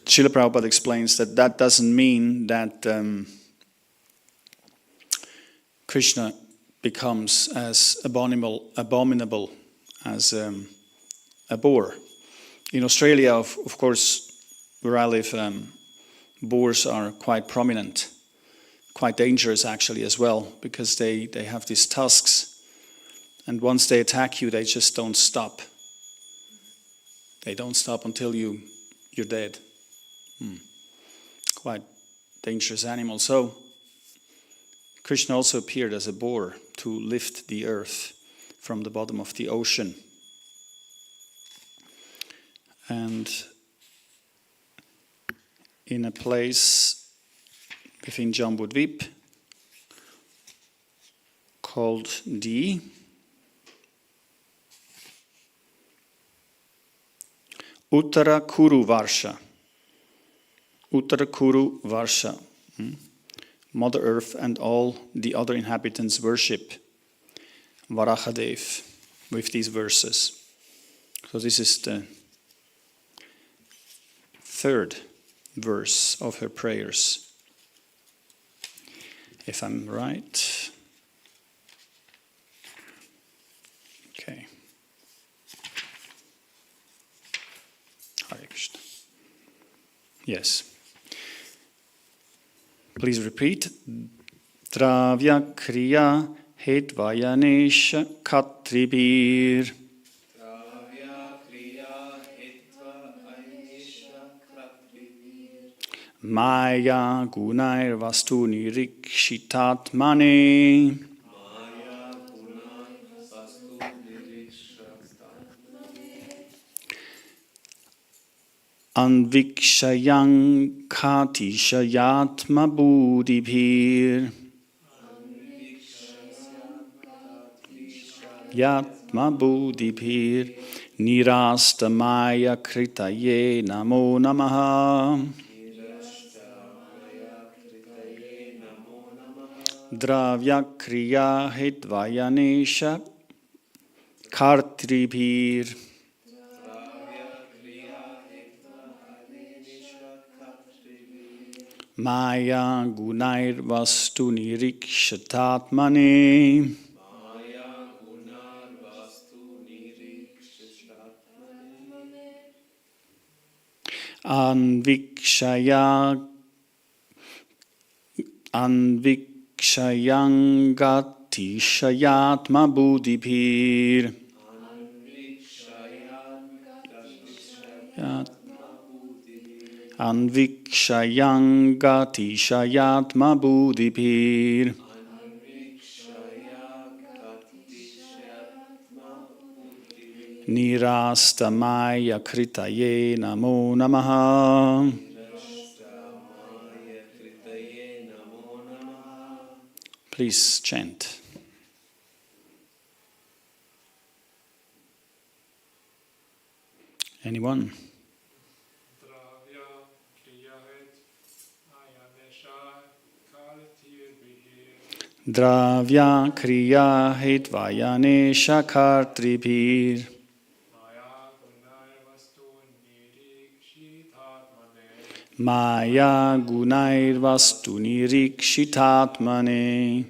Srila Prabhupada explains that doesn't mean that Krishna becomes as abominable as a boar. In Australia, of course, where I live, boars are quite prominent, quite dangerous actually as well, because they have these tusks, and once they attack you, they just don't stop. They don't stop until you're dead. Quite dangerous animal. So Krishna also appeared as a boar to lift the earth from the bottom of the ocean. And in a place within Jambudvip called the Uttara Kuru Varsha. Uttara Kuru Varsha. Mother Earth and all the other inhabitants worship Varahadev with these verses. So this is the third verse of her prayers, if I'm right. Okay. Hare Krishna. Yes. Please repeat. Dravya Kriya Hetvayanesha Katribir. Dravya Kriya Hetvayanesha Katribir. Maya Gunair Vastuni Rikshitatmane. Maya Gunair Vastuni Rikshitatmane. Anvikshayang Katishayatma Buddhibhir. Yatma Buddhibhir. Nirastamaya Kritaye Namo Namaha. Dravya Kriya Hetvayanesha Kartribhir. Maya Gunair Vastu Nirikshatatmane. Maya Gunar Vastu Nirikshatatmane. Anvikshayangati Buddhibhir. Anvikshayangati Shayatma Buddhibhir. Nirastamaya Kritaye Namo Namaha. Please chant. Anyone? Dravya Kriya Hetvayanesha Kartribhir. Maya Gunair Vastuni Rikshitatmane.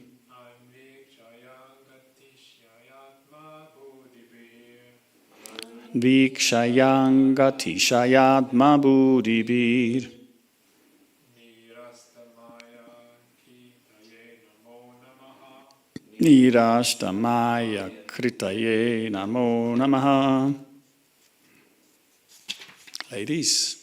Vikshayangati Shayatma Buddhibhir. Nirastamaya Kritaye Namo Namaha. Ladies.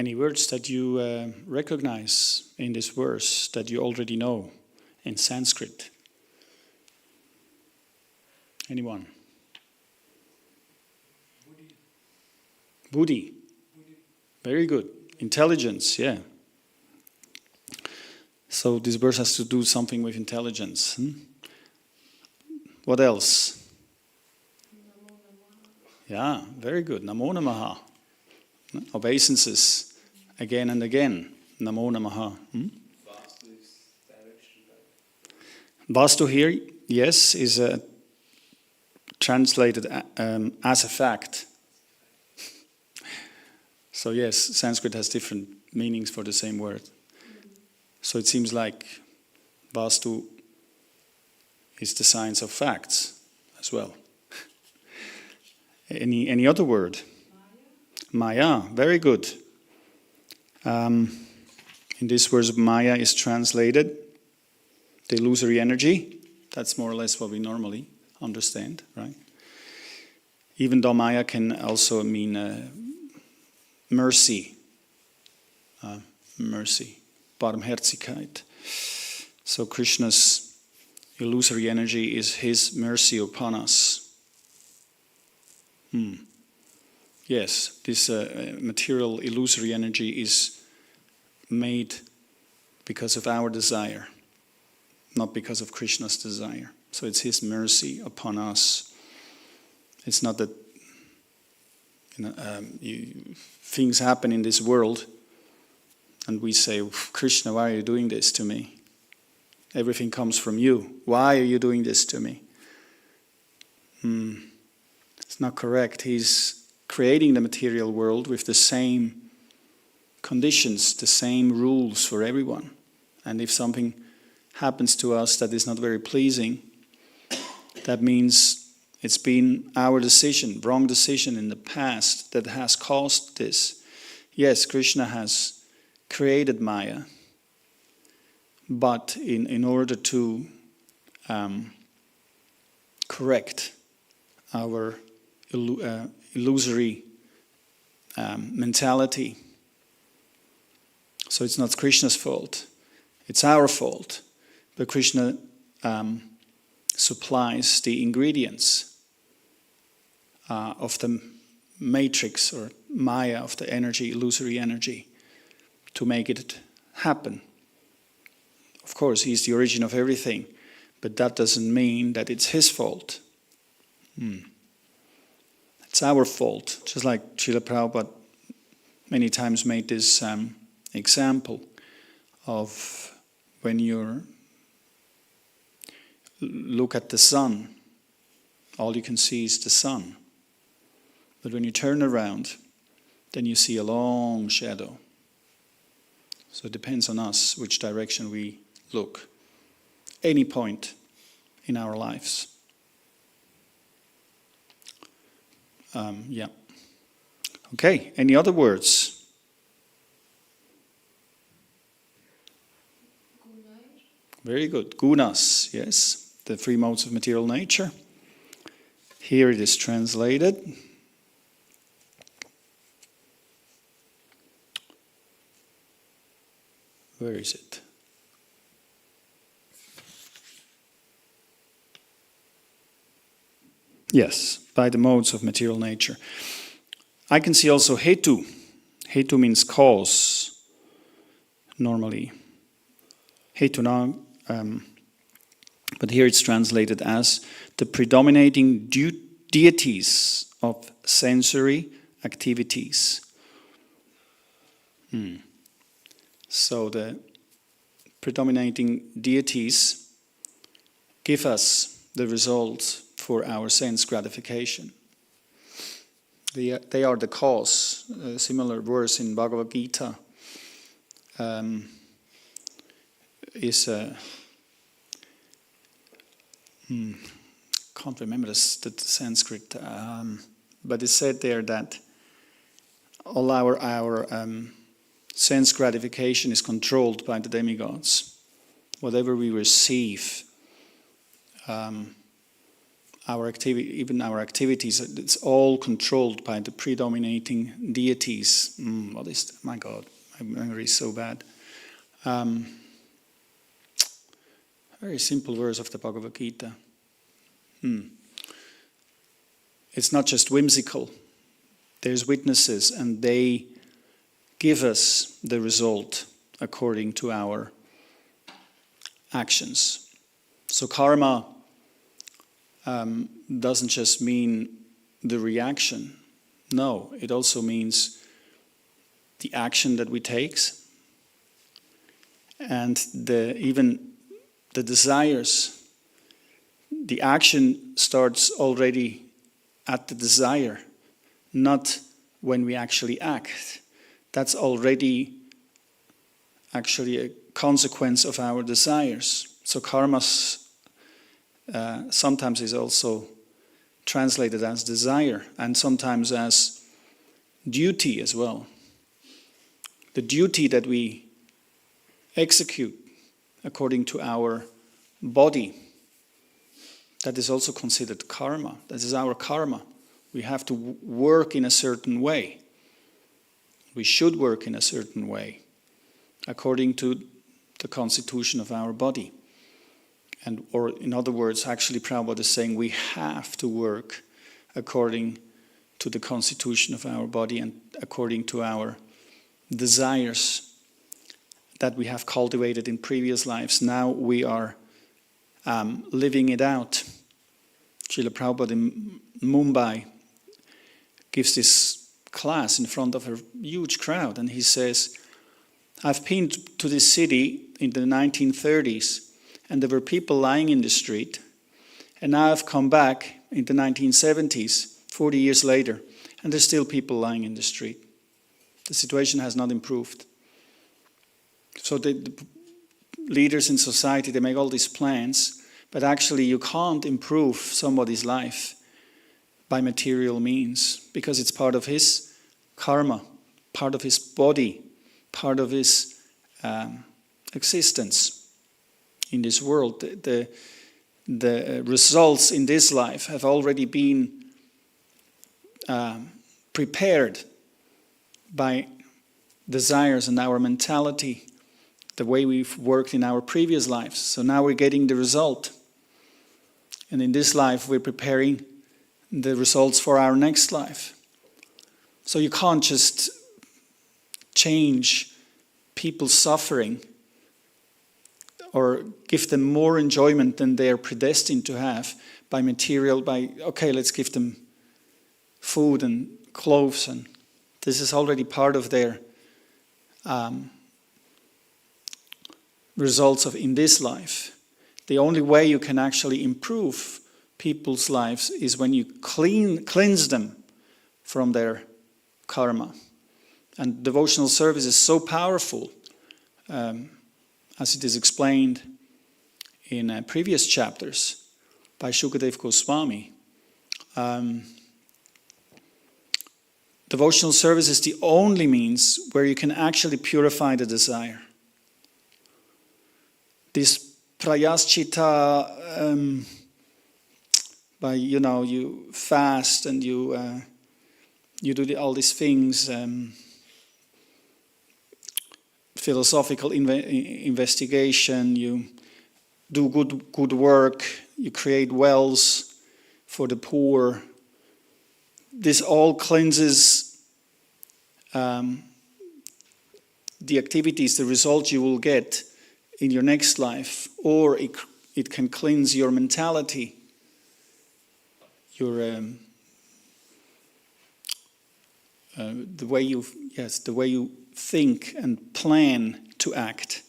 Any words that you recognize in this verse that you already know in Sanskrit? Anyone? Buddhi. Very good. Intelligence, yeah. So this verse has to do something with intelligence. What else? Yeah, very good. Namo Namaha. Obeisances again and again. Namo Namaha. Vastu is direction, right? Vastu here, yes, is translated as a fact. So yes, Sanskrit has different meanings for the same word. So it seems like Vastu is the science of facts as well. Any other word? Maya, very good. In this verse, Maya is translated the illusory energy. That's more or less what we normally understand, right? Even though Maya can also mean mercy, Barmherzigkeit. So Krishna's illusory energy is his mercy upon us. Yes, this material illusory energy is made because of our desire, not because of Krishna's desire. So it's his mercy upon us. It's not that things happen in this world and we say, Krishna, why are you doing this to me? Everything comes from you. Why are you doing this to me? It's not correct. He's creating the material world with the same conditions, the same rules for everyone. And if something happens to us that is not very pleasing, that means it's been our decision, wrong decision in the past that has caused this. Yes, Krishna has created Maya, but in order to correct our illusory mentality. So it's not Krishna's fault, it's our fault. But Krishna supplies the ingredients of the matrix or Maya, of the energy, illusory energy, to make it happen. Of course, he's the origin of everything, but that doesn't mean that it's his fault. It's our fault, just like Srila Prabhupada many times made this example of when you look at the sun, all you can see is the sun. But when you turn around, then you see a long shadow. So it depends on us which direction we look. Any point in our lives. Yeah. Okay, any other words? Very good. Gunas, yes. The three modes of material nature. Here it is translated. Where is it? Yes, by the modes of material nature. I can see also hetu. Hetu means cause, normally. Hetuna, but here it's translated as the predominating deities of sensory activities. So the predominating deities give us the results for our sense gratification. They are the cause. A similar verse in Bhagavad Gita is can't remember the Sanskrit, but it said there that all our sense gratification is controlled by the demigods. Whatever we receive our activity, even our activities, it's all controlled by the predominating deities. What is that? My God, my memory is so bad. Very simple verse of the Bhagavad Gita. It's not just whimsical. There's witnesses, and they give us the result according to our actions. So karma doesn't just mean the reaction. No, it also means the action that we take, and even the desires. The action starts already at the desire, not when we actually act. That's already actually a consequence of our desires. So karma sometimes is also translated as desire, and sometimes as duty as well. The duty that we execute according to our body, that is also considered karma. That is our karma. We have to work in a certain way. We should work in a certain way according to the constitution of our body. Or in other words, actually Prabhupada is saying we have to work according to the constitution of our body and according to our desires that we have cultivated in previous lives. Now we are living it out. Srila Prabhupada in Mumbai gives this class in front of a huge crowd, and he says, I've been to this city in the 1930s, and there were people lying in the street, and now I've come back in the 1970s, 40 years later, and there's still people lying in the street. The situation has not improved. So the leaders in society, they make all these plans, but actually you can't improve somebody's life by material means, because it's part of his karma, part of his body, part of his existence in this world. The results in this life have already been prepared by desires and our mentality, the way we've worked in our previous lives. So now we're getting the result. And in this life, we're preparing the results for our next life. So you can't just change people's suffering or give them more enjoyment than they're predestined to have by okay, let's give them food and clothes, and this is already part of their results of in this life. The only way you can actually improve people's lives is when you cleanse them from their karma. And devotional service is so powerful, as it is explained in previous chapters by Shukadev Goswami. Devotional service is the only means where you can actually purify the desire. This prayaschita, you fast and you do all these things, philosophical investigation, you do good work, you create wells for the poor. This all cleanses the activities, the results you will get in your next life, or it can cleanse your mentality, your the way you think and plan to act.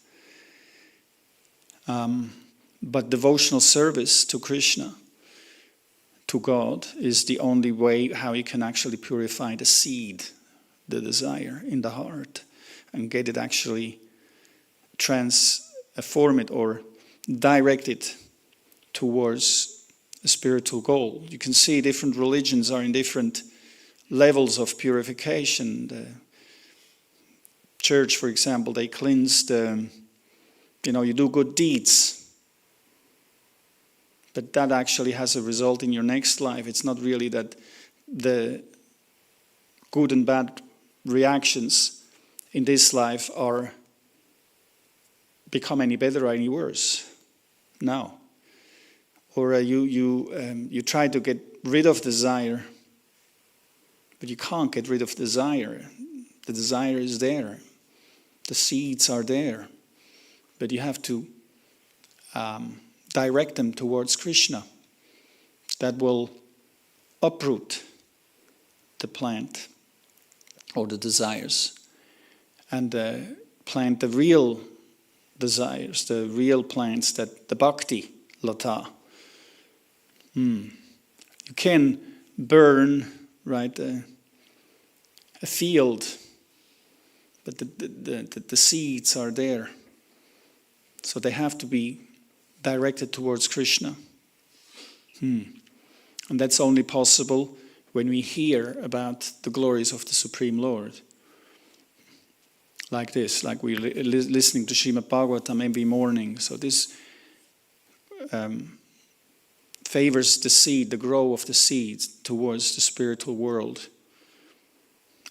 But devotional service to Krishna, to God, is the only way how you can actually purify the seed, the desire in the heart, and get it actually transform it or direct it towards a spiritual goal. You can see different religions are in different levels of purification. The church, for example, they cleanse you do good deeds. but that actually has a result in your next life. It's not really that the good and bad reactions in this life are become any better or any worse. No. Or you try to get rid of desire, but you can't get rid of desire. The desire is there. The seeds are there. But you have to direct them towards Krishna. That will uproot the plant or the desires and plant the real desires, the real plants, that the bhakti lata. You can burn, right, a field, but the seeds are there. So they have to be directed towards Krishna. And that's only possible when we hear about the glories of the Supreme Lord. Like this, like we're listening to Srimad Bhagavatam every morning. So this favors the seed, the grow of the seeds towards the spiritual world.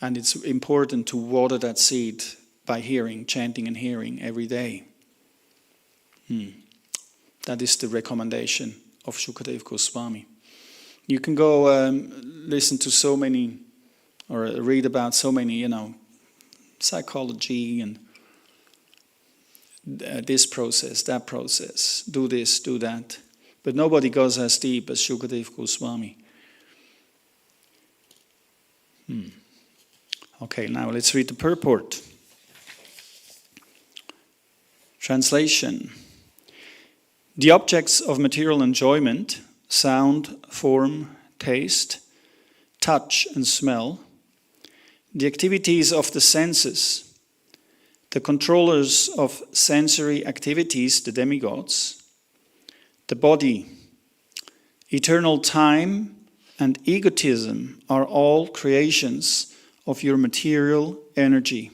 And it's important to water that seed by hearing, chanting and hearing every day. That is the recommendation of Shukadev Goswami. You can go listen to so many, or read about so many, psychology and this process, that process, do this, do that. But nobody goes as deep as Shukadev Goswami. Okay, now let's read the purport. Translation. The objects of material enjoyment, sound, form, taste, touch and smell, the activities of the senses, the controllers of sensory activities, the demigods, the body, eternal time, and egotism are all creations of your material energy.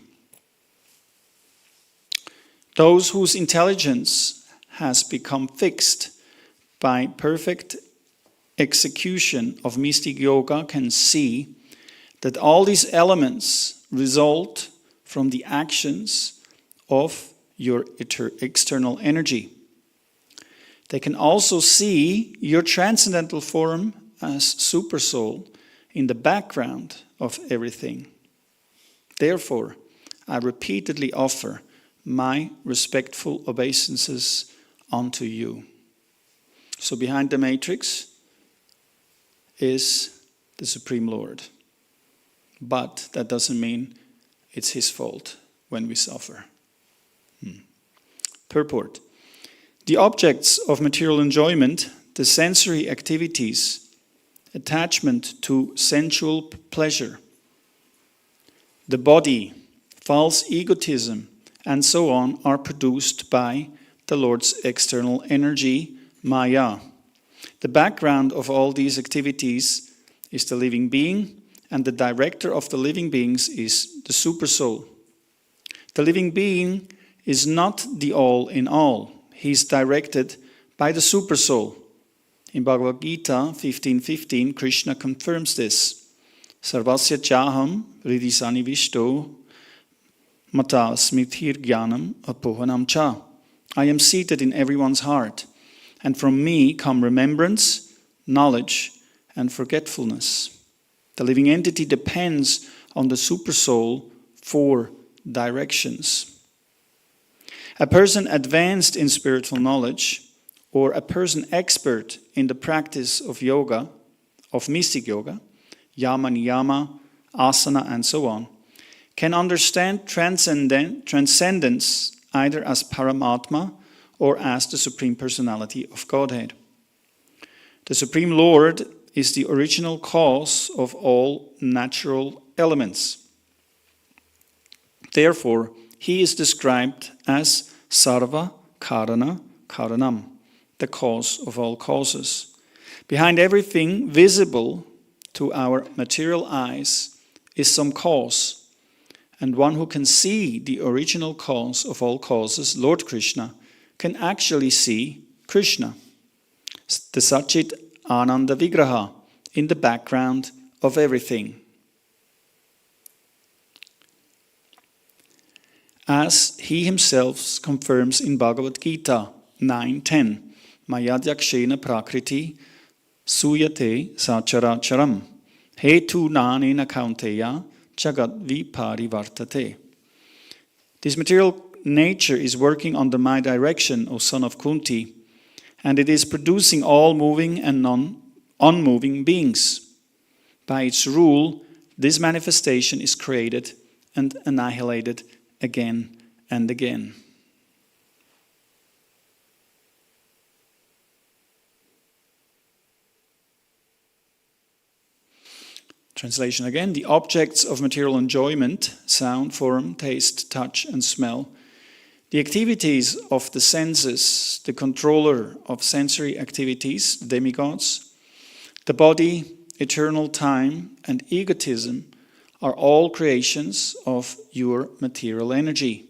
Those whose intelligence has become fixed by perfect execution of mystic yoga can see that all these elements result from the actions of your external energy. They can also see your transcendental form as Supersoul in the background of everything. Therefore, I repeatedly offer my respectful obeisances unto you. So behind the matrix is the Supreme Lord. But that doesn't mean it's his fault when we suffer. Purport. The objects of material enjoyment, the sensory activities, attachment to sensual pleasure, the body, false egotism, and so on are produced by the Lord's external energy, Maya. The background of all these activities is the living being, and the director of the living beings is the Supersoul. The living being is not the all in all. He is directed by the Supersoul. In Bhagavad Gita 15:15, Krishna confirms this. Sarvasya chaham hridisani vishto mata smithir jnanam apohanam cha. I am seated in everyone's heart, and from me come remembrance, knowledge, and forgetfulness. The living entity depends on the Supersoul for directions. A person advanced in spiritual knowledge, or a person expert in the practice of yoga, of mystic yoga, yama, niyama, asana, and so on, can understand transcendence either as Paramatma or as the Supreme Personality of Godhead. The Supreme Lord is the original cause of all natural elements. Therefore, he is described as Sarva Karana Karanam, the cause of all causes. Behind everything visible to our material eyes is some cause, and one who can see the original cause of all causes, Lord Krishna, can actually see Krishna. the Satchit Ananda Vigraha, in the background of everything. As he himself confirms in Bhagavad Gita 9:10, Mayadhyakshena prakriti suyate sacharacharam hetu nanena kaunteya jagat viparivartate. This material nature is working under my direction, O son of Kunti, and it is producing all moving and non-unmoving beings. By its rule, this manifestation is created and annihilated again and again. Translation again. The objects of material enjoyment, sound, form, taste, touch, and smell, the activities of the senses, the controller of sensory activities, demigods, the body, eternal time, and egotism are all creations of your material energy.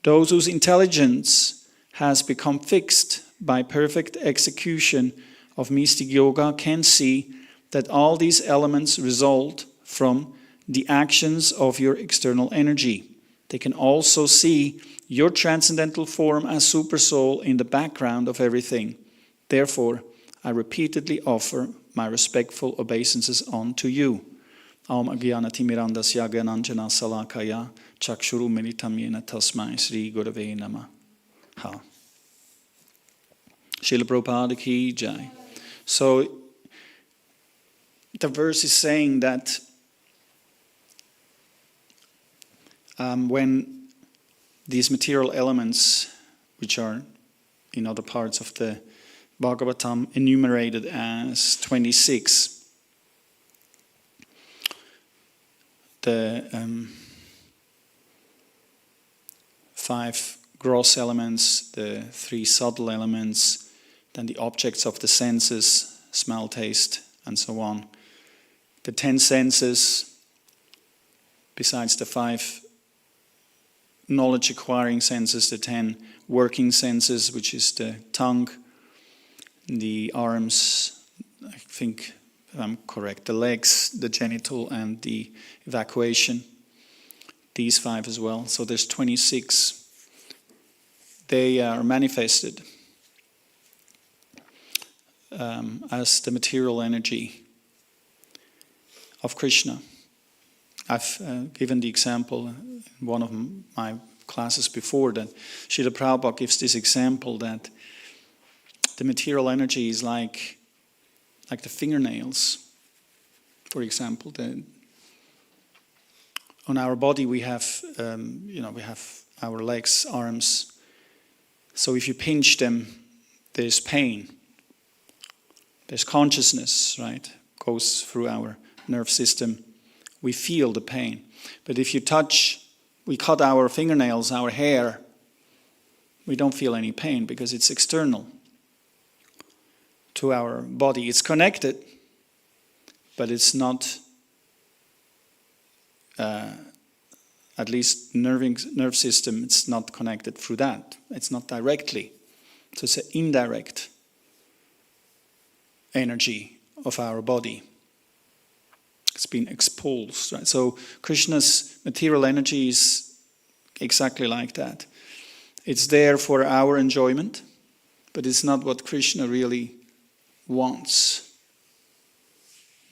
Those whose intelligence has become fixed by perfect execution of mystic yoga can see that all these elements result from the actions of your external energy. They can also see your transcendental form as Supersoul in the background of everything. Therefore, I repeatedly offer my respectful obeisances unto you. Aum agyanati mirandasya gyananjana salakaya chakshuru militam yena tasmai Sri Gurave Namaha. Srila Prabhupada ki jai. So, the verse is saying that when these material elements, which are in other parts of the Bhagavatam enumerated as 26, the 5 gross elements, the 3 subtle elements, then the objects of the senses, smell, taste, and so on. The 10 senses, besides the 5 knowledge-acquiring senses, the 10 working senses, which is the tongue, the arms, I think if I'm correct, the legs, the genital, and the evacuation. These 5 as well. So there's 26. They are manifested as the material energy of Krishna. I've given the example in one of my classes before that Srila Prabhupada gives this example that the material energy is like the fingernails. For example, on our body we have we have our legs, arms. So if you pinch them, there's pain. There's consciousness, right? Goes through our nerve system. We feel the pain. But if we cut our fingernails, our hair, we don't feel any pain because it's external to our body. It's connected, but it's not, at least nerve system, it's not connected through that. It's not directly. So it's an indirect energy of our body. It's been expulsed, right? So Krishna's material energy is exactly like that. It's there for our enjoyment, but it's not what Krishna really wants.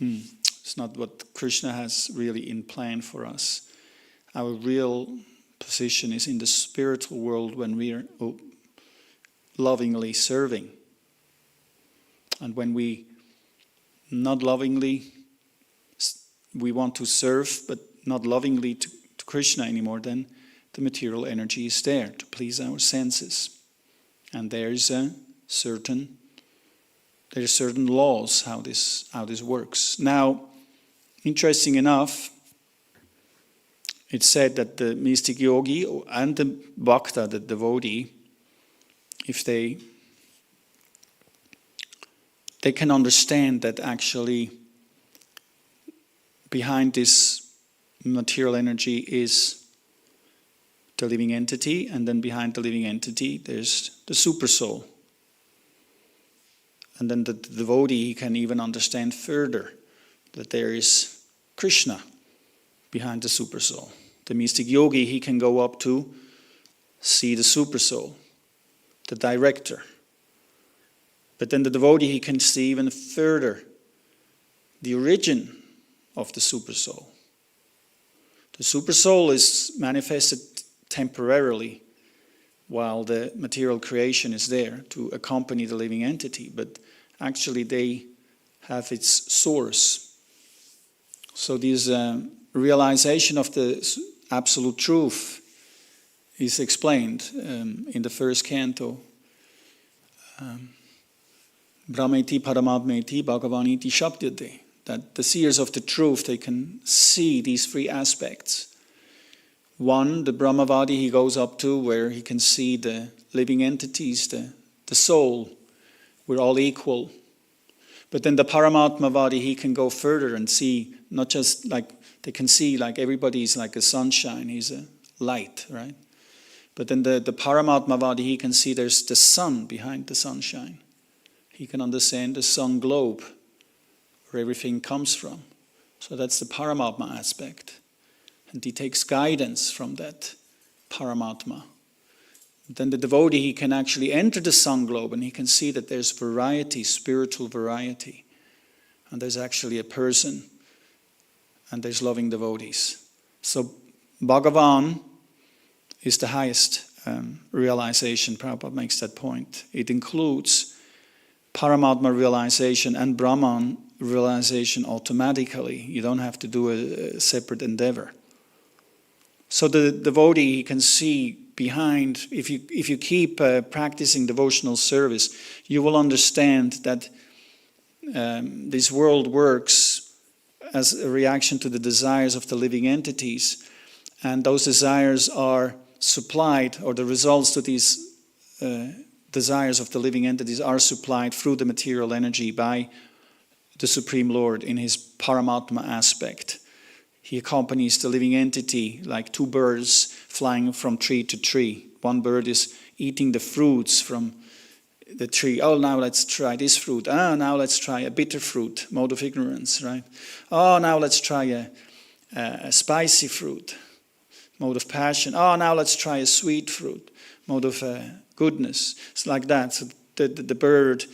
It's not what Krishna has really in plan for us. Our real position is in the spiritual world when we are lovingly serving. And when we not lovingly, we want to serve, but not lovingly to Krishna anymore, then the material energy is there to please our senses. And there's certain laws how this works. Now, interesting enough, it's said that the mystic yogi and the bhakta, the devotee, if they can understand that actually behind this material energy is the living entity, and then behind the living entity there's the super soul. And then the devotee, he can even understand further that there is Krishna behind the supersoul. The mystic yogi, he can go up to see the supersoul, the director. But then the devotee, he can see even further the origin of the supersoul. The supersoul is manifested temporarily while the material creation is there to accompany the living entity, but actually they have its source. So this realization of the absolute truth is explained in the first canto. Brahmeti Paramatmeti Bhagavaniti Shabdyate. That the seers of the truth, they can see these three aspects. One, the Brahmavadi, he goes up to where he can see the living entities, the soul. We're all equal. But then the Paramatmavadi, he can go further and see, not just like, they can see like everybody's like a sunshine, he's a light, right? But then the Paramatmavadi, he can see there's the sun behind the sunshine. He can understand the sun globe, where everything comes from. So that's the Paramatma aspect. And he takes guidance from that Paramatma. Then the devotee, he can actually enter the sun globe and he can see that there's variety, spiritual variety. And there's actually a person and there's loving devotees. So Bhagavan is the highest realization. Prabhupada makes that point. It includes Paramatma realization and Brahman realization automatically. You don't have to do a separate endeavor. So the devotee, he can see behind, if you keep practicing devotional service, you will understand that this world works as a reaction to the desires of the living entities. And those desires are supplied, or the results to these desires of the living entities are supplied through the material energy by the Supreme Lord in his Paramatma aspect. He accompanies the living entity like two birds flying from tree to tree. One bird is eating the fruits from the tree. Oh, now let's try this fruit. Now let's try a bitter fruit, mode of ignorance, right? Oh, now let's try a spicy fruit, mode of passion. Oh, now let's try a sweet fruit, mode of goodness. It's like that. So the bird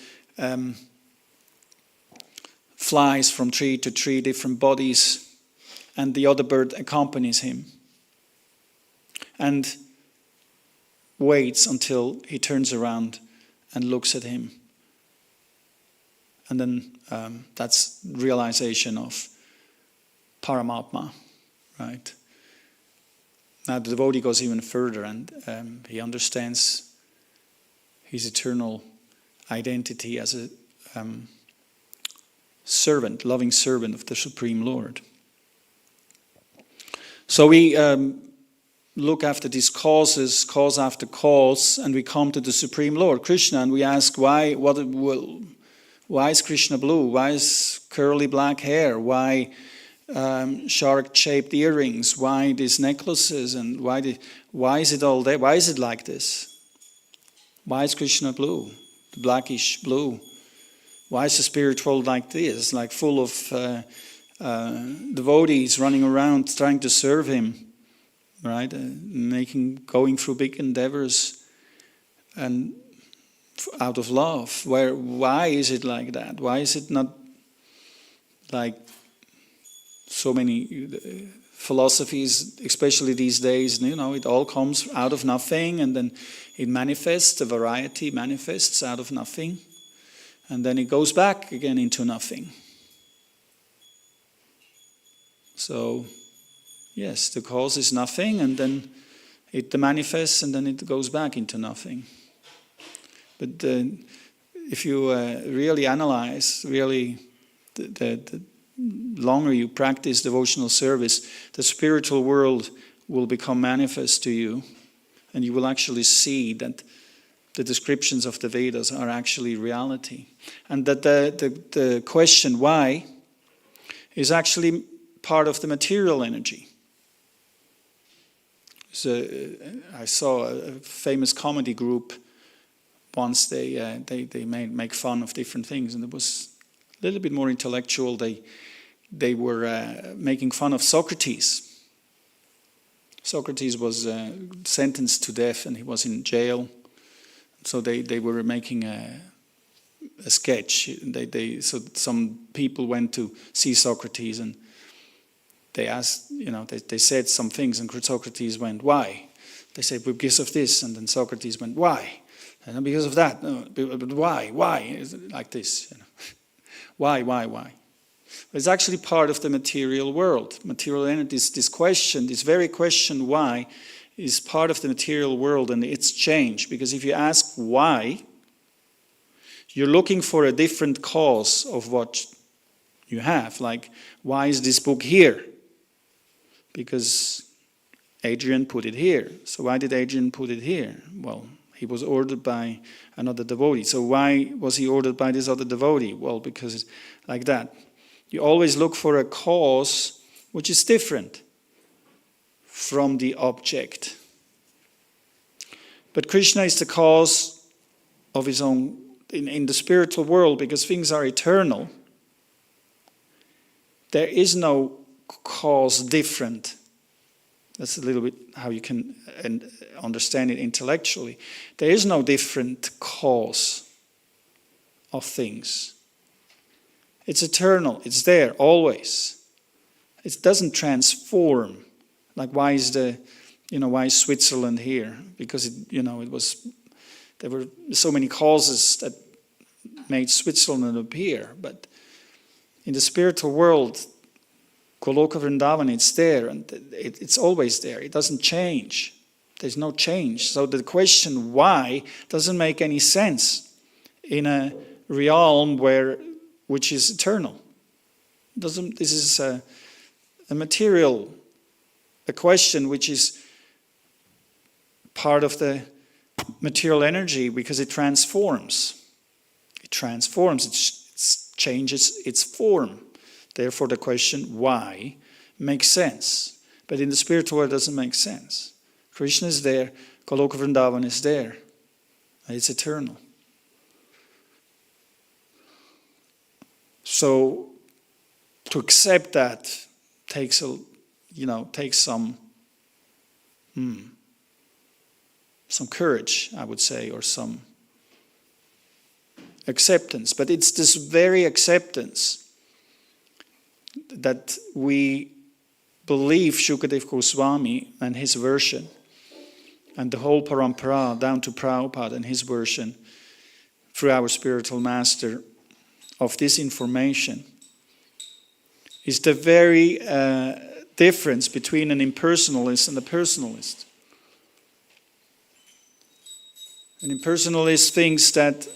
flies from tree to tree, different bodies, and the other bird accompanies him and waits until he turns around and looks at him. And then that's realization of Paramatma, right? Now the devotee goes even further and he understands his eternal identity as a servant, loving servant of the Supreme Lord. So we look after these causes, cause after cause, and we come to the Supreme Lord, Krishna, and we ask why is Krishna blue? Why is curly black hair? Why shark-shaped earrings? Why these necklaces? And why is it all there? Why is it like this? Why is Krishna blue? The blackish blue. Why is the spirit world like this? Like full of devotees running around trying to serve him, right? Going through big endeavors and out of love. Why is it like that? Why is it not like so many philosophies, especially these days? It all comes out of nothing, and then it manifests. The variety manifests out of nothing, and then it goes back again into nothing. So, yes, the cause is nothing, and then it manifests, and then it goes back into nothing. But if you really analyze, the longer you practice devotional service, the spiritual world will become manifest to you, and you will actually see that the descriptions of the Vedas are actually reality. And that the question why is actually part of the material energy. So I saw a famous comedy group once they make fun of different things, and it was a little bit more intellectual. They were making fun of Socrates. Socrates was sentenced to death, and he was in jail. So they were making a sketch. So some people went to see Socrates, and they asked, they said some things, and Socrates went, "Why?" They said, "Because of this," and then Socrates went, "Why?" And because of that, "No, but why? Why?" Like this, Why? It's actually part of the material world. Material energy, this question, this very question, why, is part of the material world, and it's change. Because if you ask why, you're looking for a different cause of what you have. Like, why is this book here? Because Adrian put it here. So why did Adrian put it here? Well, he was ordered by another devotee. So why was he ordered by this other devotee? Well, because it's like that. You always look for a cause which is different from the object. But Krishna is the cause of his own, in the spiritual world, because things are eternal. There is no cause different. That's a little bit how you can understand it intellectually. There is no different cause of things. It's eternal. It's there always. It doesn't transform. Like, why is Switzerland here? Because there were so many causes that made Switzerland appear. But in the spiritual world, Goloka Vrindavan, it's there, and it's always there. It doesn't change. There's no change. So the question why doesn't make any sense in a realm which is eternal. This is a question which is part of the material energy, because it transforms. It transforms. It changes its form. Therefore, the question why makes sense. But in the spiritual world, it doesn't make sense. Krishna is there. Goloka Vrindavan is there. It's eternal. So to accept that takes some courage, I would say, or some acceptance. But it's this very acceptance that we believe Shukadev Goswami and his version, and the whole parampara down to Prabhupada and his version, through our spiritual master, of this information, is the very difference between an impersonalist and a personalist. An impersonalist thinks that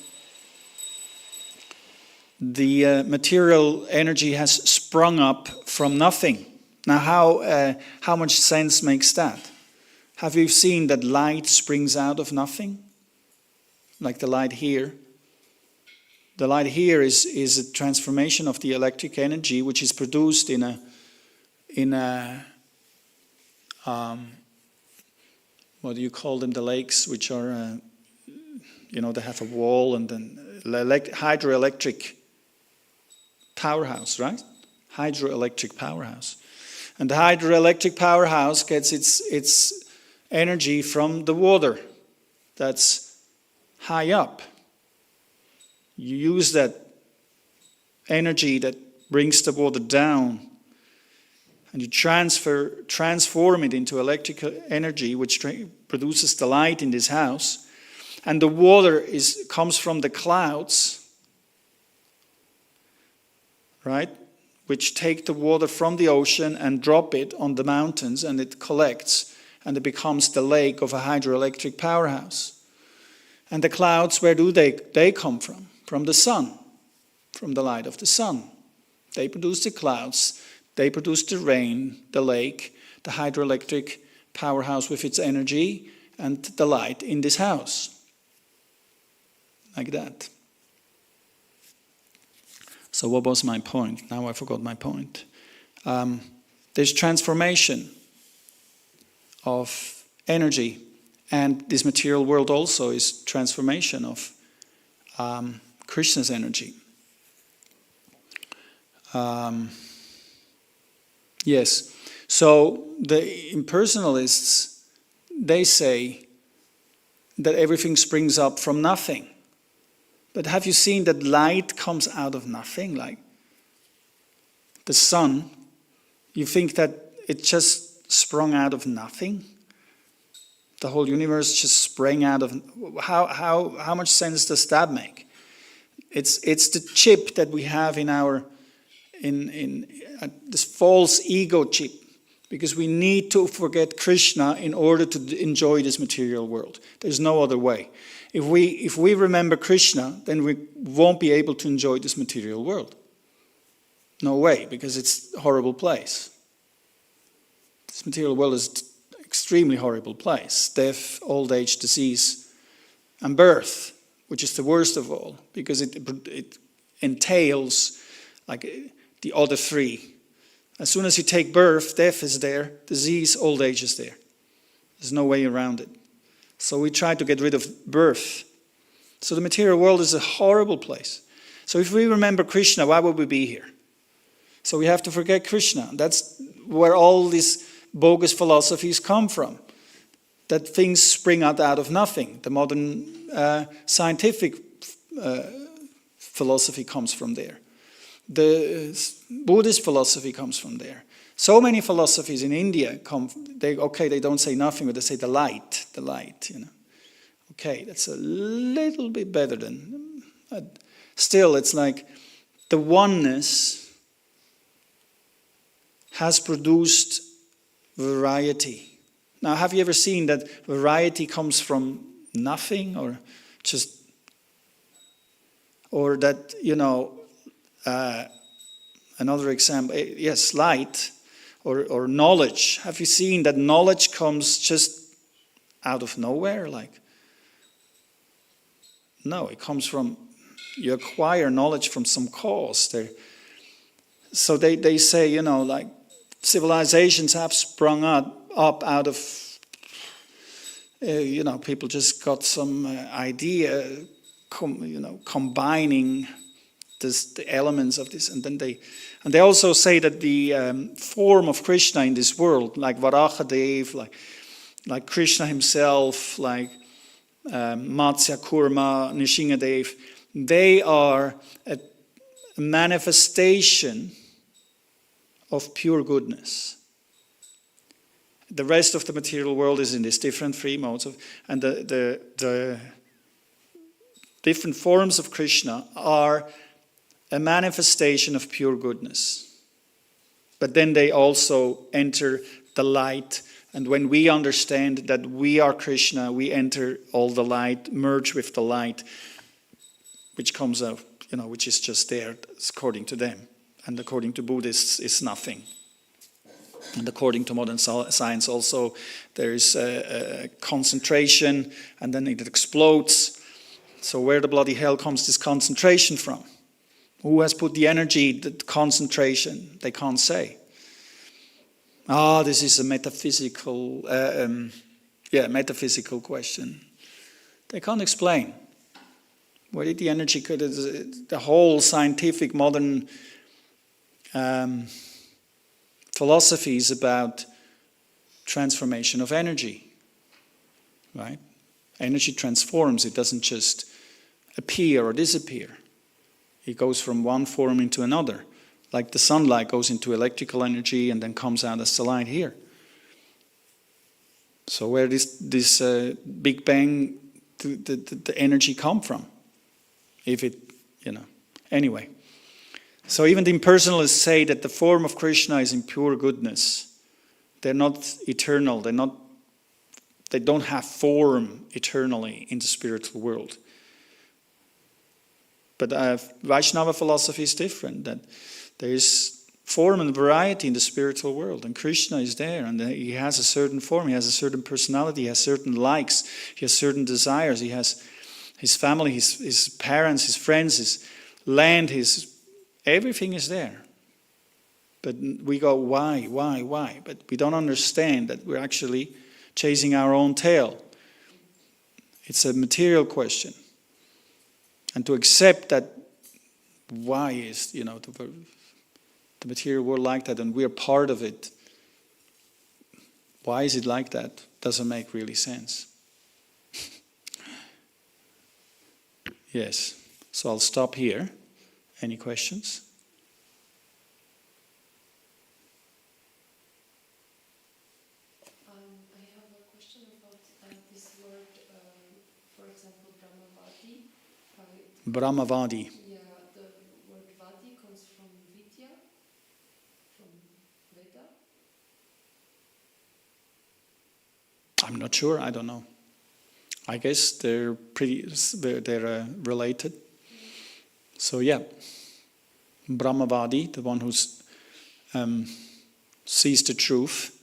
the material energy has sprung up from nothing. Now, how much sense makes that? Have you seen that light springs out of nothing? Like the light here. The light here is a transformation of the electric energy, which is produced in a what do you call them? The lakes, which are they have a wall, and then hydroelectric powerhouse, right? Hydroelectric powerhouse, and the hydroelectric powerhouse gets its energy from the water that's high up. You use that energy that brings the water down, and you transform it into electrical energy, which produces the light in this house. And the water comes from the clouds, right? Which take the water from the ocean and drop it on the mountains, and it collects, and it becomes the lake of a hydroelectric powerhouse. And the clouds, where do they come from? From the sun, from the light of the sun. They produce the clouds, they produce the rain, the lake, the hydroelectric powerhouse with its energy, and the light in this house. Like that. So what was my point? Now I forgot my point. There's transformation of energy And this material world also is transformation of Krishna's energy. Yes. So the impersonalists, they say that everything springs up from nothing. But have you seen that light comes out of nothing? Like the sun, you think that it just sprung out of nothing? The whole universe just sprang out of... How much sense does that make? It's the chip that we have in our... this false ego chip. Because we need to forget Krishna in order to enjoy this material world. There's no other way. If we remember Krishna, then we won't be able to enjoy this material world. No way, because it's a horrible place. This material world is an extremely horrible place. Death, old age, disease, and birth, which is the worst of all, because it entails like the other three. As soon as you take birth, death is there, disease, old age is there. There's no way around it. So we try to get rid of birth. So the material world is a horrible place. So if we remember Krishna, why would we be here? So we have to forget Krishna. That's where all these bogus philosophies come from. That things spring out of nothing. The modern scientific philosophy comes from there. The Buddhist philosophy comes from there. So many philosophies in India they don't say nothing, but they say the light, you know. Okay, that's a little bit better than... still, it's like the oneness has produced variety. Now, have you ever seen that variety comes from nothing or that, you know... another example, yes, light or knowledge. Have you seen that knowledge comes just out of nowhere? Like, no, it comes from, you acquire knowledge from some cause. So they say, you know, like civilizations have sprung up out of, you know, people just got some idea, combining the elements of this, and then they also say that the form of Krishna in this world, like Varahadev, like Krishna himself, like Matsya Kurma, Nishingadev, they are a manifestation of pure goodness. The rest of the material world is in these different three modes and the different forms of Krishna are a manifestation of pure goodness. But then they also enter the light. And when we understand that we are Krishna, we enter all the light, merge with the light, which comes out, you know, which is just there, according to them. And according to Buddhists, it's nothing. And according to modern science also, there is a concentration, and then it explodes. So where the bloody hell comes this concentration from? Who has put the energy, the concentration? They can't say. This is a metaphysical, metaphysical question. They can't explain. Where did the energy go? The whole scientific modern philosophy is about transformation of energy, right? Energy transforms. It doesn't just appear or disappear. It goes from one form into another. Like the sunlight goes into electrical energy and then comes out as the light here. So where this Big Bang, the energy come from? If it, you know. Anyway. So even the impersonalists say that the form of Krishna is in pure goodness. They're not eternal. They don't have form eternally in the spiritual world. But Vaishnava philosophy is different, that there is form and variety in the spiritual world, and Krishna is there, and he has a certain form, he has a certain personality, he has certain likes, he has certain desires, he has his family, his parents, his friends, his land, everything is there. But we go, why? But we don't understand that we're actually chasing our own tail. It's a material question. And to accept that why is, the material world like that and we're part of it, why is it like that? Doesn't make really sense. Yes. So I'll stop here. Any questions? I have a question about this word, for example, Brahmavadi. Brahmavadi. Yeah, the word Vadi comes from Vidya, from Veda. I'm not sure. I don't know. I guess they're related. So yeah, Brahmavadi, the one who sees the truth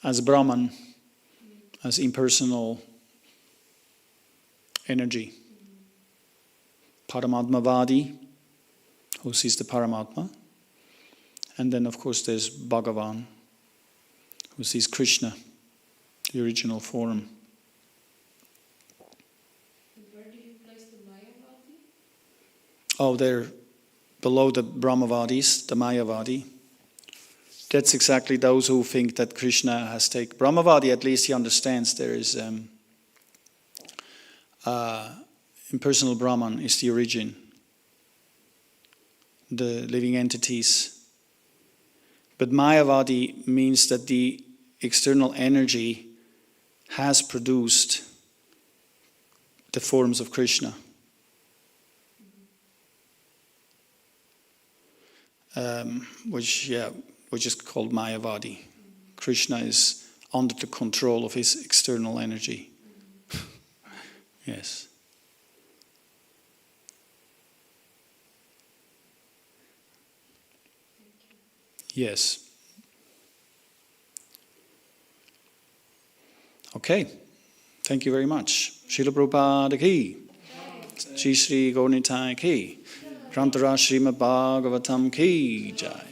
as Brahman, as impersonal energy. Paramatmavadi, who sees the Paramatma. And then, of course, there's Bhagavan, who sees Krishna, the original form. And where do you place the Mayavadi? Oh, they're below the Brahmavadis, the Mayavadi. That's exactly those who think that Krishna has taken... Brahmavadi, at least he understands there is... impersonal Brahman is the origin. The living entities. But Mayavadi means that the external energy has produced the forms of Krishna. Which is called Mayavadi. Krishna is under the control of his external energy. Yes. Yes. Okay. Thank you very much. Srila Prabhupada ki. Jai Shri Gaurnitai ki. Grantara Srimad Bhagavatam ki. Jai.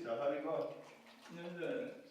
So how do you go?